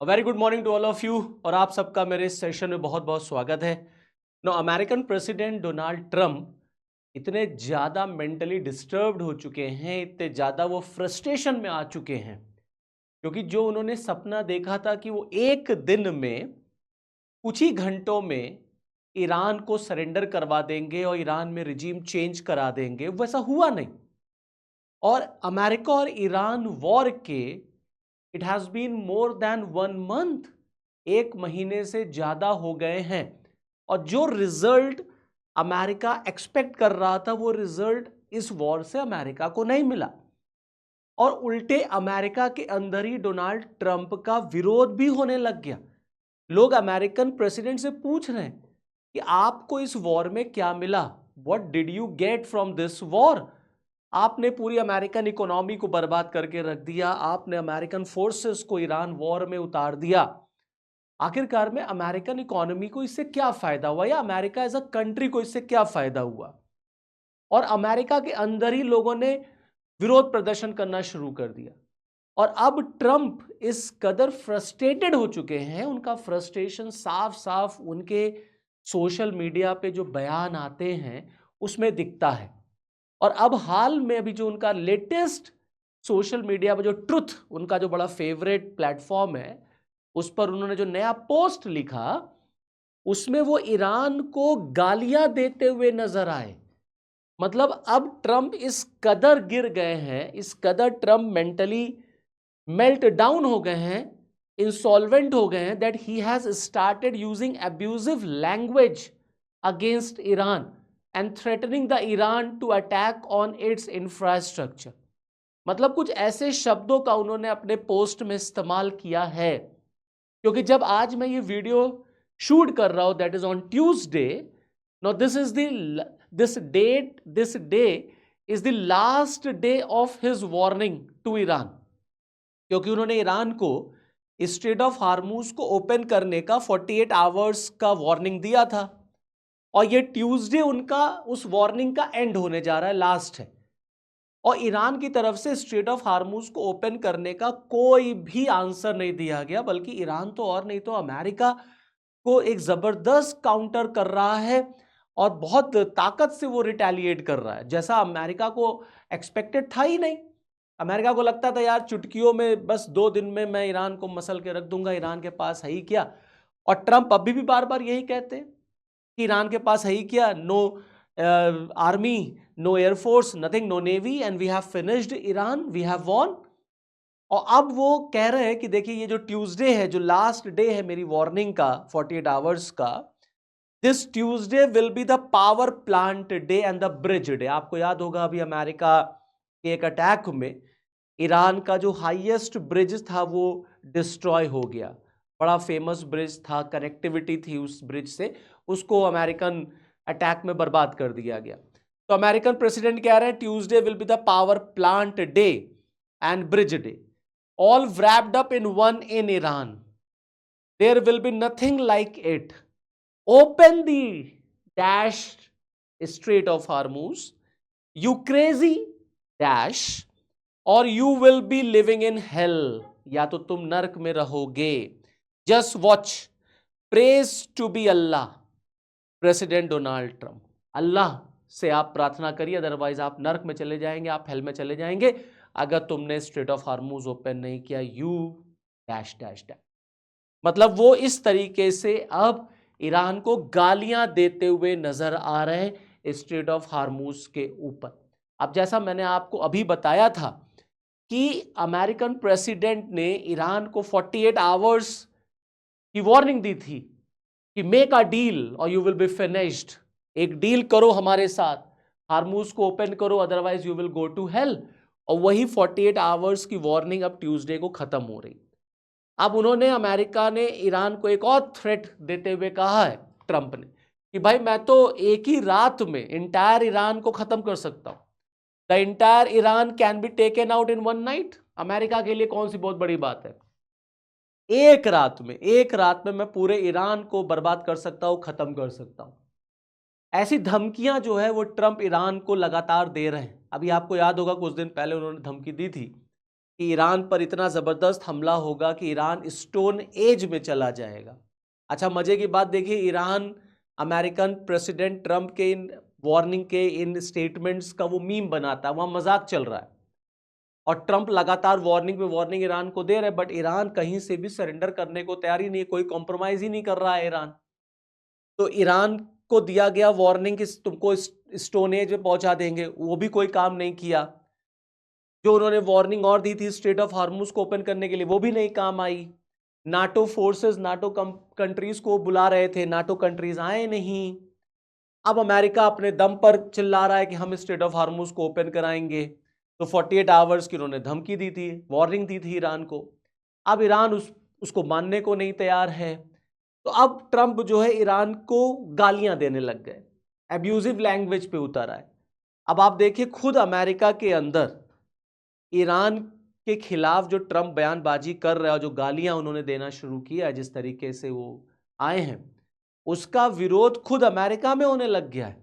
Very good morning to all of you. और आप सबका मेरे इस सेशन में बहुत बहुत स्वागत है। अमेरिकन प्रेसिडेंट डोनाल्ड ट्रंप इतने ज़्यादा मेंटली डिस्टर्ब्ड हो चुके हैं, इतने ज़्यादा वो फ्रस्ट्रेशन में आ चुके हैं, क्योंकि जो उन्होंने सपना देखा था कि वो एक दिन में कुछ ही घंटों में ईरान को सरेंडर करवा देंगे और ईरान में रिजीम चेंज करा देंगे, वैसा हुआ नहीं। और अमेरिका और ईरान वॉर के it has been more than 1 month, 1 महीने से ज़्यादा हो गए हैं। और जो रिजल्ट अमेरिका एक्सपेक्ट कर रहा था वो रिजल्ट इस वॉर से अमेरिका को नहीं मिला। और उल्टे अमेरिका के अंदर ही डोनाल्ड ट्रंप का विरोध भी होने लग गया। लोग अमेरिकन प्रेसिडेंट से पूछ रहे हैं कि आपको इस वॉर में क्या मिला, what did you get from this war. आपने पूरी अमेरिकन इकोनॉमी को बर्बाद करके रख दिया, आपने अमेरिकन फोर्सेस को ईरान वॉर में उतार दिया। आखिरकार में अमेरिकन इकोनॉमी को इससे क्या फायदा हुआ, या अमेरिका एज अ कंट्री को इससे क्या फायदा हुआ। और अमेरिका के अंदर ही लोगों ने विरोध प्रदर्शन करना शुरू कर दिया। और अब ट्रंप इस कदर फ्रस्ट्रेटेड हो चुके हैं, उनका फ्रस्ट्रेशन साफ साफ उनके सोशल मीडिया पे जो बयान आते हैं उसमें दिखता है। और अब हाल में अभी जो उनका लेटेस्ट सोशल मीडिया पर जो ट्रुथ, उनका जो बड़ा फेवरेट प्लेटफॉर्म है, उस पर उन्होंने जो नया पोस्ट लिखा उसमें वो ईरान को गालियां देते हुए नजर आए। मतलब अब ट्रंप इस कदर गिर गए हैं, इस कदर ट्रंप मेंटली मेल्ट डाउन हो गए हैं, इंसॉल्वेंट हो गए हैं, that he has started using abusive language against Iran and threatening the Iran to attack on its infrastructure. मतलब कुछ ऐसे शब्दों का उन्होंने अपने पोस्ट में इस्तेमाल किया है, क्योंकि जब आज मैं ये वीडियो शूट कर रहा हूं, that is on Tuesday, no this day is the last day of his warning to Iran. क्योंकि उन्होंने ईरान को स्ट्रेट ऑफ हार्मूज को ओपन करने का 48 आवर्स का वार्निंग दिया था, और ये ट्यूसडे उनका उस वार्निंग का एंड होने जा रहा है, लास्ट है। और ईरान की तरफ से स्ट्रेट ऑफ हार्मूज को ओपन करने का कोई भी आंसर नहीं दिया गया, बल्कि ईरान तो और नहीं तो अमेरिका को एक जबरदस्त काउंटर कर रहा है और बहुत ताकत से वो रिटेलिएट कर रहा है, जैसा अमेरिका को एक्सपेक्टेड था ही नहीं। अमेरिका को लगता था यार चुटकियों में, बस 2 दिन में मैं ईरान को मसल के रख दूंगा, ईरान के पास है ही क्या। और ट्रंप अभी भी बार बार यही कहते हैं कि ईरान के पास है ही क्या, no army, no air force, nothing, no navy, and we have finished Iran, we have won. और अब वो कह रहे हैं कि देखिए ये जो ट्यूसडे है, जो लास्ट डे है मेरी वार्निंग का 48 आवर्स का, this Tuesday will be the power plant day and the bridge day. आपको याद होगा अभी अमेरिका के एक अटैक में ईरान का जो हाईएस्ट ब्रिज था वो डिस्ट्रॉय हो गया। बड़ा फेमस ब्रिज था, कनेक्टिविटी थी उस ब्रिज से, उसको अमेरिकन अटैक में बर्बाद कर दिया गया। तो अमेरिकन प्रेसिडेंट कह रहे हैं Tuesday will be the power plant day and bridge day, all wrapped up in one in Iran. There will be nothing like it. Open the dash Strait of Hormuz, you crazy dash, or you will be living in hell. या तो तुम नरक में रहोगे। Just watch. Praise to be Allah. President Donald Trump, Allah से आप प्रार्थना करिए, अदरवाइज आप नरक में चले जाएंगे, आप हेल में चले जाएंगे अगर तुमने स्ट्रेट ऑफ हार्मूज ओपन नहीं किया। You dash dash dash. मतलब वो इस तरीके से अब ईरान को गालियां देते हुए नजर आ रहे हैं स्ट्रेट ऑफ हार्मूज के ऊपर। अब जैसा मैंने आपको अभी बताया था कि अमेरिकन प्रेसिडेंट ने ईरान को 48 आवर्स की वार्निंग दी थी कि मेक अ डील और यू विल बी फिनिश्ड। एक डील करो हमारे साथ, हार्मूज को ओपन करो, otherwise you will go to hell. और वही 48 आवर्स की वार्निंग अब ट्यूसडे को खत्म हो रही। अब उन्होंने, अमेरिका ने ईरान को एक और थ्रेट देते हुए कहा है, ट्रंप ने, कि भाई मैं तो एक ही रात में इंटायर ईरान को खत्म कर सकता हूं। The entire Iran can be taken out in 1 night. America के लिए कौन सी बहुत बड़ी बात है, एक रात में मैं पूरे ईरान को बर्बाद कर सकता हूं, खत्म कर सकता हूं। ऐसी धमकियां जो है वो ट्रंप ईरान को लगातार दे रहे हैं। अभी आपको याद होगा कुछ दिन पहले उन्होंने धमकी दी थी कि ईरान पर इतना जबरदस्त हमला होगा कि ईरान स्टोन एज में चला जाएगा। अच्छा, मजे की बात देखिए, ईरान अमेरिकन प्रेसिडेंट ट्रंप के इन वार्निंग के इन स्टेटमेंट्स का वो मीम बनाता है, वहां मजाक चल रहा है और ट्रंप लगातार वार्निंग पे वार्निंग ईरान को दे रहे हैं, बट ईरान कहीं से भी सरेंडर करने को तैयार ही नहीं, कोई कॉम्प्रोमाइज ही नहीं कर रहा है ईरान। तो ईरान को दिया गया वार्निंग कि तुमको स्टोन एज में पहुंचा देंगे, वो भी कोई काम नहीं किया। जो उन्होंने वार्निंग और दी थी स्ट्रेट ऑफ हार्मुज को ओपन करने के लिए, वो भी नहीं काम आई। नाटो फोर्सेस, नाटो कंट्रीज को बुला रहे थे, नाटो कंट्रीज आए नहीं। अब अमेरिका अपने दम पर चिल्ला रहा है कि हम स्ट्रेट ऑफ हार्मुज को ओपन कराएंगे। तो 48 आवर्स की उन्होंने धमकी दी थी, वार्निंग दी थी ईरान को। अब ईरान उसको मानने को नहीं तैयार है। तो अब ट्रंप जो है ईरान को गालियां देने लग गए, एब्यूजिव लैंग्वेज पे उतर आए। अब आप देखिए, खुद अमेरिका के अंदर ईरान के खिलाफ जो ट्रंप बयानबाजी कर रहा है, जो गालियां उन्होंने देना शुरू किया, जिस तरीके से वो आए हैं, उसका विरोध खुद अमेरिका में होने लग गया है।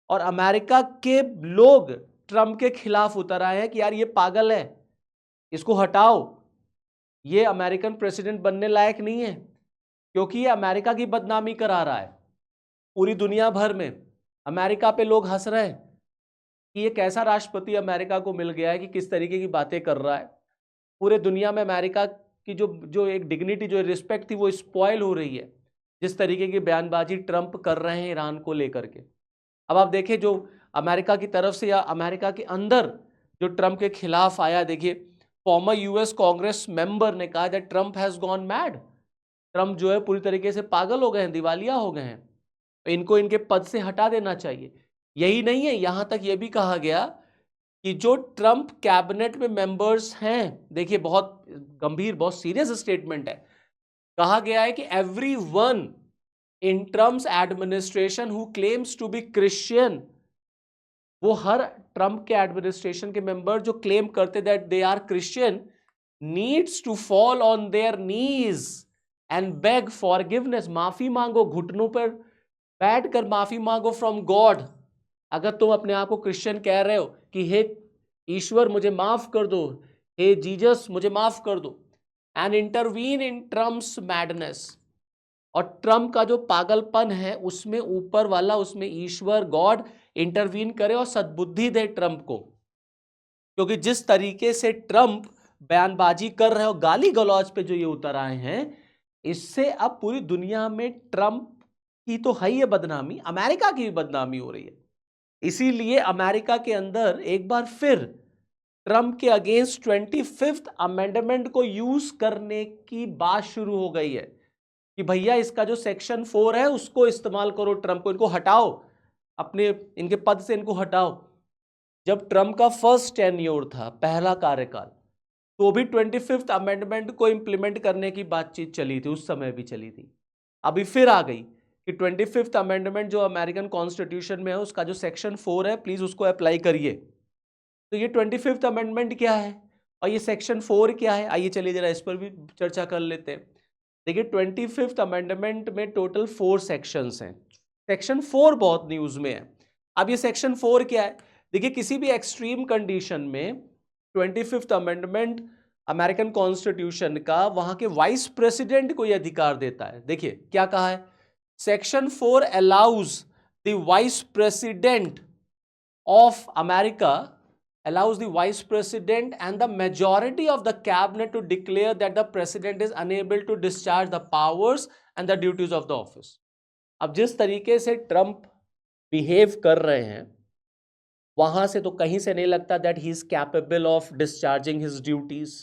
और अमेरिका के लोग ट्रंप के खिलाफ उतर आए हैं कि यार ये पागल है, इसको हटाओ, ये अमेरिकन प्रेसिडेंट बनने लायक नहीं है, क्योंकि ये अमेरिका की बदनामी करा रहा है। पूरी दुनिया भर में अमेरिका पे लोग हंस रहे हैं कि ये कैसा राष्ट्रपति अमेरिका को मिल गया है कि किस तरीके की बातें कर रहा है। पूरे दुनिया में अमेरिका की जो जो एक डिग्निटी, जो रिस्पेक्ट थी, वो स्पॉइल हो रही है जिस तरीके की बयानबाजी ट्रंप कर रहे हैं ईरान को लेकर के। अब आप देखिए, जो अमेरिका की तरफ से या अमेरिका के अंदर जो ट्रंप के खिलाफ आया, देखिए फॉर्मर यूएस कांग्रेस मेंबर ने कहा that Trump has gone mad, Trump जो है पूरी तरीके से पागल हो गए हैं, दिवालिया हो गए हैं, इनको इनके पद से हटा देना चाहिए। यही नहीं है, यहां तक यह भी कहा गया कि जो ट्रंप कैबिनेट में मेंबर्स हैं, देखिए बहुत गंभीर, बहुत सीरियस स्टेटमेंट है, कहा गया है कि everyone in Trump's administration who claims to be Christian, वो हर ट्रंप के एडमिनिस्ट्रेशन के मेंबर जो क्लेम करते that they are Christian needs to fall on their knees and beg forgiveness, माफी मांगो, घुटनों पर बैठकर माफी मांगो फ्रॉम गॉड। अगर तुम अपने आप को क्रिश्चियन कह रहे हो कि हे ईश्वर मुझे माफ कर दो, हे जीसस मुझे माफ कर दो, and intervene in Trump's madness, और ट्रंप का जो पागलपन है उसमें ऊपर वाला, उसमें ईश्वर गॉड इंटरवीन करे और सद्बुद्धि दे ट्रंप को। क्योंकि जिस तरीके से ट्रंप बयानबाजी कर रहे हो, गाली गलौज पे जो ये उतर आए हैं, इससे अब पूरी दुनिया में ट्रंप की तो है ही बदनामी, अमेरिका की भी बदनामी हो रही है। इसीलिए अमेरिका के अंदर एक बार फिर ट्रंप के अगेंस्ट 25th अमेंडमेंट को यूज करने की बात शुरू हो गई है कि भैया इसका जो सेक्शन 4 है उसको इस्तेमाल करो, ट्रंप को, इनको हटाओ, अपने इनके पद से इनको हटाओ। जब ट्रंप का फर्स्ट टेन्योर था, पहला कार्यकाल, तो भी 25th अमेंडमेंट को इंप्लीमेंट करने की बातचीत चली थी, उस समय भी चली थी। अभी फिर आ गई कि 25th अमेंडमेंट जो अमेरिकन कॉन्स्टिट्यूशन में है, उसका जो सेक्शन 4 है, प्लीज उसको अप्लाई करिए। तो ये 25th अमेंडमेंट क्या है और ये सेक्शन 4 क्या है, आइए चलिए जरा इस पर भी चर्चा कर लेते हैं। देखिए 25th अमेंडमेंट में टोटल 4 सेक्शंस हैं। सेक्शन 4 बहुत न्यूज में है। अब ये सेक्शन 4 क्या है, देखिए किसी भी एक्सट्रीम कंडीशन में 25th अमेंडमेंट अमेरिकन कॉन्स्टिट्यूशन का वहां के वाइस प्रेसिडेंट को यह अधिकार देता है। देखिए क्या कहा है, section 4 allows the vice president of America allows the vice president and the majority of the cabinet to declare that the president is unable to discharge the powers and the duties of the office। अब जिस तरीके से Trump behave कर रहे हैं, वहां से तो कहीं से नहीं लगता that he is capable of discharging his duties.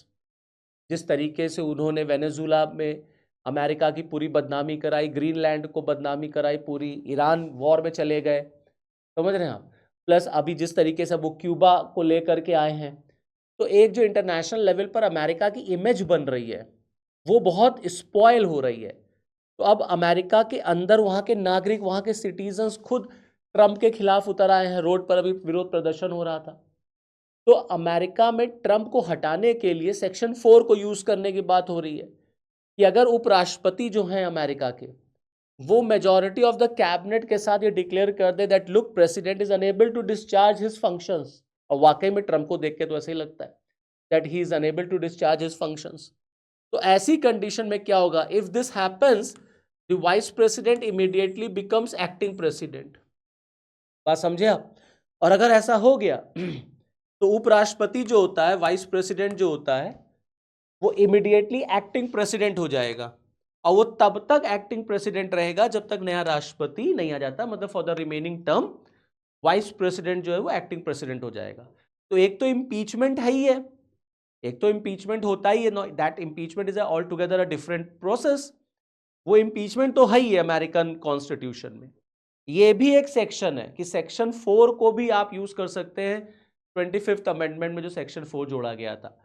जिस तरीके से उन्होंने वेनेजुला में अमेरिका की पूरी बदनामी कराई, ग्रीनलैंड को बदनामी कराई, पूरी ईरान वॉर में चले गए, समझ रहे हैं आप, प्लस अभी जिस तरीके से वो क्यूबा को लेकर के आए हैं, तो एक जो इंटरनेशनल लेवल पर अमेरिका की इमेज बन रही है वो बहुत स्पॉइल हो रही है। तो अब अमेरिका के अंदर वहाँ के नागरिक, वहाँ के सिटीजन्स खुद ट्रंप के खिलाफ उतर आए हैं, रोड पर अभी विरोध प्रदर्शन हो रहा था। तो अमेरिका में ट्रंप को हटाने के लिए सेक्शन 4 को यूज करने की बात हो रही है कि अगर उपराष्ट्रपति जो हैं अमेरिका के, वो मेजॉरिटी ऑफ द कैबिनेट के साथ ये डिक्लेयर कर दे that look president is unable to discharge his functions, और वाकई में ट्रंप को देख के तो ऐसे ही लगता है that he is unable to discharge his functions. तो ऐसी कंडीशन में क्या होगा? If this happens, the vice president immediately becomes acting president. बात समझे आप? और अगर ऐसा हो गया तो उपराष्ट्रपति जो होता है, वाइस प्रेसिडेंट जो होता है, वो इमीडिएटली एक्टिंग प्रेसिडेंट हो जाएगा और वो तब तक एक्टिंग प्रेसिडेंट रहेगा जब तक नया राष्ट्रपति नहीं आ जाता, मतलब for the remaining term vice president जो है वो एक्टिंग प्रेसिडेंट हो जाएगा। तो एक तो इम्पीचमेंट है ही है, एक तो इम्पीचमेंट होता ही है, that impeachment is all together a different process. वो इम्पीचमेंट तो है ही है अमेरिकन कॉन्स्टिट्यूशन में। ये भी एक सेक्शन है कि सेक्शन 4 को भी आप यूज कर सकते हैं 25th अमेंडमेंट में, जो सेक्शन 4 जोड़ा गया था,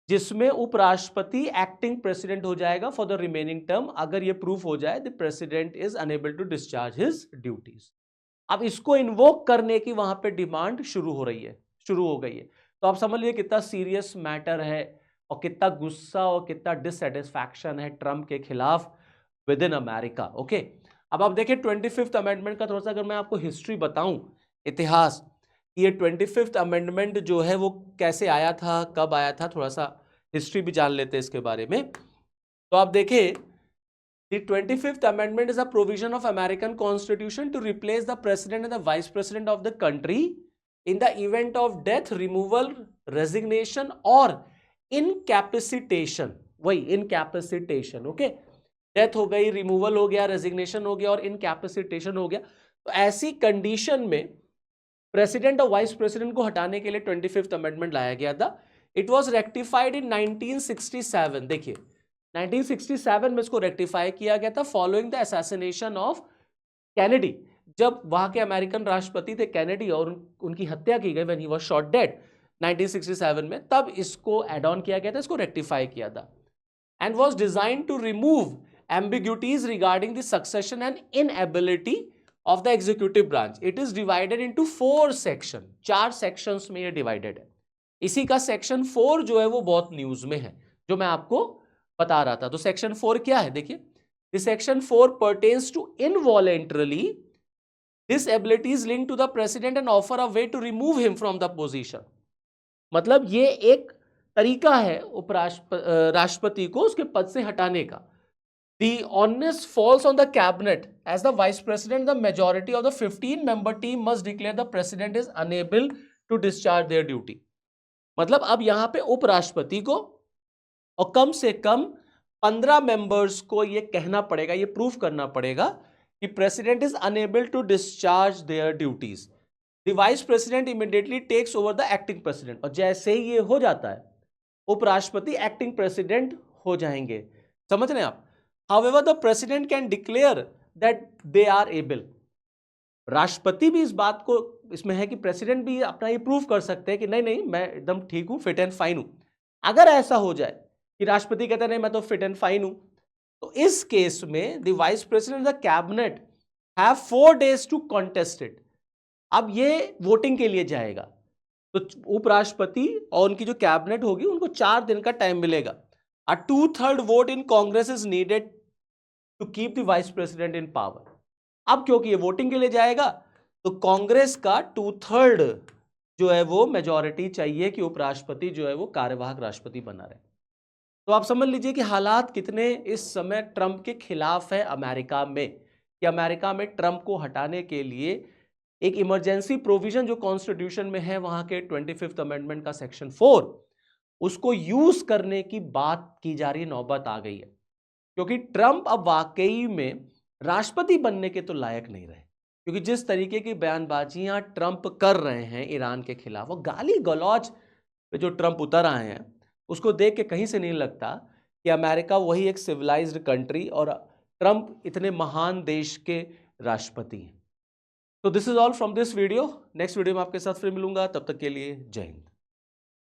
जिसमें उपराष्ट्रपति एक्टिंग प्रेसिडेंट हो जाएगा फॉर द रिमेनिंग टर्म अगर ये प्रूफ हो जाए the president is unable to discharge his duties. अब इसको इन्वोक करने की वहां पे डिमांड शुरू हो गई है। तो आप समझ लीजिए कितना सीरियस मैटर है और कितना गुस्सा और कितना डिससेटिस्फैक्शन है ट्रंप के खिलाफ विद इन अमेरिका। ओके, अब आप देखिए 25th अमेंडमेंट का थोड़ा सा अगर मैं आपको हिस्ट्री बताऊं, इतिहास, ये 25th अमेंडमेंट जो है वो कैसे आया था, कब आया था, थोड़ा सा हिस्ट्री भी जान लेते हैं इसके बारे में। तो आप देखिए The 25th Amendment is a provision of American Constitution to replace the president and the vice president of the country in the event of death, removal, resignation or incapacitation. वही incapacitation, okay? डेथ हो गई, removal हो गया, resignation हो गया और इनकैपेसिटेशन हो गया। तो ऐसी कंडीशन में प्रेसिडेंट और वाइस प्रेसिडेंट को हटाने के लिए 25th अमेंडमेंट लाया गया था। इट वाज रेक्टिफाइड इन 1967। देखिए 1967 में इसको रेक्टिफाई किया गया था following the assassination of Kennedy. जब वहां के अमेरिकन राष्ट्रपति थे कैनेडी और उनकी हत्या की गई, when he was shot dead 1967 में, तब इसको एड ऑन किया गया था, इसको रेक्टिफाई किया था। And was designed to remove ambiguities regarding the succession and inability of the executive branch. It is divided into 4 sections. 4 sections में ये divided है। इसी का section 4 जो है वो बहुत न्यूज में है, जो मैं आपको बता रहा था। तो section 4 क्या है? देखिए, the section 4 pertains to involuntarily disabilities linked to the president and offer a way to remove him from the position. मतलब ये एक तरीका है राष्ट्रपति को उसके पद से हटाने का। The onus falls on the cabinet as the vice president. The majority of the 15-member team must declare the president is unable to discharge their duty. मतलब अब यहां पे उपराष्ट्रपति को और कम से कम 15 मेंबर्स को ये कहना पड़ेगा, ये प्रूफ करना पड़ेगा कि president is unable to discharge their duties. The vice president immediately takes over the acting president. और जैसे ही ये हो जाता है उपराष्ट्रपति एक्टिंग प्रेसिडेंट हो जाएंगे। समझ रहे हैं आप? However, the president can declare that they are able. राष्ट्रपति भी इस बात को इसमें है कि प्रेसिडेंट भी अपना ये प्रूफ कर सकते हैं कि नहीं नहीं मैं एकदम ठीक हूं, फिट एंड फाइन हूं। अगर ऐसा हो जाए कि राष्ट्रपति कहते हैं नहीं मैं तो फिट एंड फाइन हूं, तो इस केस में the vice president the cabinet have 4 days to contest it. अब ये वोटिंग के लिए जाएगा, तो उपराष्ट्रपति और उनकी जो कैबिनेट होगी उनको 4 दिन का टाइम मिलेगा। A 2/3 vote in Congress is needed to keep the vice president in power. अब क्योंकि ये वोटिंग के लिए जाएगा तो कांग्रेस का 2/3 जो है वो मेजॉरिटी चाहिए कि उपराष्ट्रपति जो है वो कार्यवाहक राष्ट्रपति बना रहे। तो आप समझ लीजिए कि हालात कितने इस समय ट्रंप के खिलाफ है अमेरिका में, कि अमेरिका में ट्रंप को हटाने के लिए एक इमरजेंसी प्रोविजन जो कॉन्स्टिट्यूशन में है वहां के 25th अमेंडमेंट का सेक्शन 4, उसको यूज करने की बात की जा रही है, नौबत आ गई है। क्योंकि ट्रंप अब वाकई में राष्ट्रपति बनने के तो लायक नहीं रहे, क्योंकि जिस तरीके की बयानबाजियां ट्रंप कर रहे हैं ईरान के खिलाफ, वो गाली गलौज पे जो ट्रंप उतर आए हैं, उसको देख के कहीं से नहीं लगता कि अमेरिका वही एक सिविलाइज्ड कंट्री और ट्रंप इतने महान देश के राष्ट्रपति हैं। तो this is all from this video. Next video में आपके साथ फिर मिलूंगा, तब तक के लिए जय हिंद।